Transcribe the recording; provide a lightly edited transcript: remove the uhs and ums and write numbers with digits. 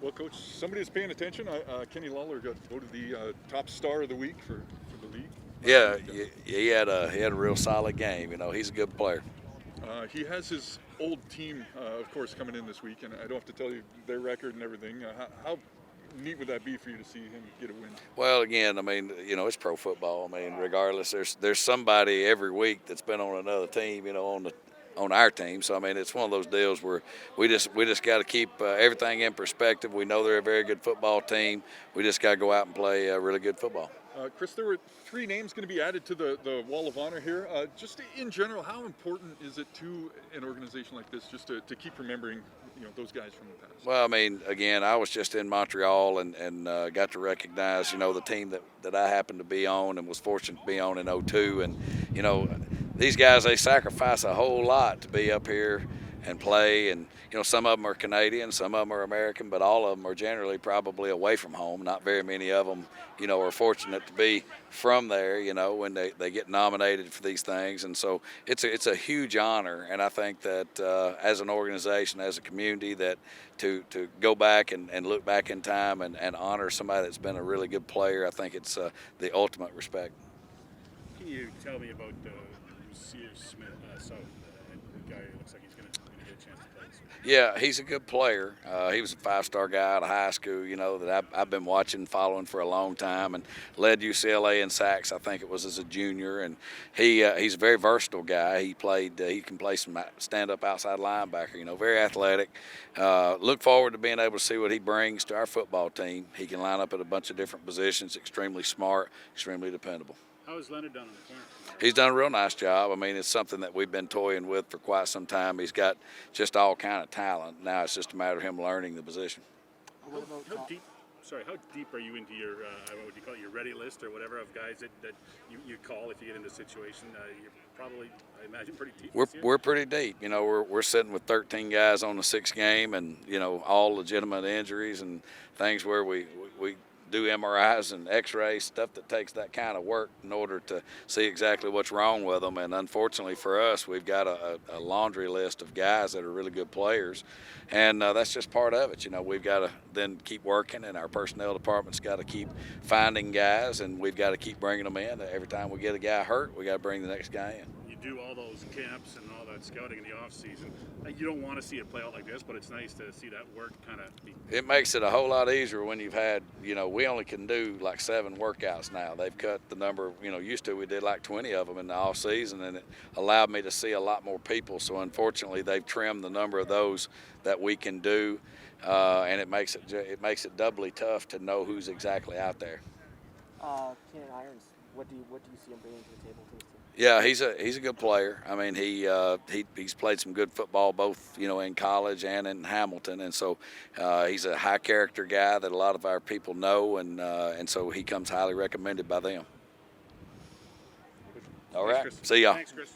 Well, Coach, somebody is paying attention. Kenny Lawler got voted the top star of the week for the league. Yeah, he had a real solid game. He's a good player. He has his old team, of course, coming in this week, and I don't have to tell you their record and everything. How neat would that be for you to see him get a win? Well, again, it's pro football. Regardless, there's somebody every week that's been on another team, on our team. So it's one of those deals where we just got to keep everything in perspective. We know they're a very good football team. We just got to go out and play really good football. Chris, there were 3 names going to be added to the Wall of Honor here. Just in general, how important is it to an organization like this just to keep remembering those guys from the past? Well, again, I was just in Montreal and got to recognize the team that I happened to be on and was fortunate to be on in 2002. And these guys, they sacrifice a whole lot to be up here and play. And some of them are Canadian, some of them are American, but all of them are generally probably away from home. Not very many of them are fortunate to be from there when they get nominated for these things. And so it's a huge honor. And I think that as an organization, as a community, that to go back and look back in time and honor somebody that's been a really good player, I think it's the ultimate respect. Can you tell me about Sears Smith, the guy who looks like he's going to get a chance to play this week? Yeah, he's a good player. He was a 5-star guy out of high school, that I've been watching, following for a long time, and led UCLA in sacks, I think it was as a junior. And he's a very versatile guy. He can play some stand-up outside linebacker, very athletic. Look forward to being able to see what he brings to our football team. He can line up at a bunch of different positions, extremely smart, extremely dependable. How has Leonard done on the corner? He's done a real nice job. It's something that we've been toying with for quite some time. He's got just all kind of talent. Now it's just a matter of him learning the position. How deep are you into your, what do you call it, your ready list or whatever of guys that you call if you get into a situation? You're probably, I imagine, pretty deep. We're pretty deep. We're sitting with 13 guys on the 6th game, and all legitimate injuries and things where we do MRIs and X-rays, stuff that takes that kind of work in order to see exactly what's wrong with them. And unfortunately for us, we've got a laundry list of guys that are really good players, and that's just part of it. We've got to then keep working, and our personnel department's got to keep finding guys, and we've got to keep bringing them in. Every time we get a guy hurt, we got to bring the next guy in. You do all those camps and all that scouting in the off season. You don't want to see it play out like this, but it's nice to see that work kind of. It makes it a whole lot easier when you've had, we only can do like 7 workouts now. They've cut the number, used to we did like 20 of them in the off season, and it allowed me to see a lot more people. So unfortunately, they've trimmed the number of those that we can do, and it makes it doubly tough to know who's exactly out there. Kenan Irons, what do you see him bringing to the table to this team? Yeah, he's a good player. He's played some good football both in college and in Hamilton, and so he's a high character guy that a lot of our people know, and so he comes highly recommended by them. All right, Thanks, Chris. See y'all. Thanks, Chris.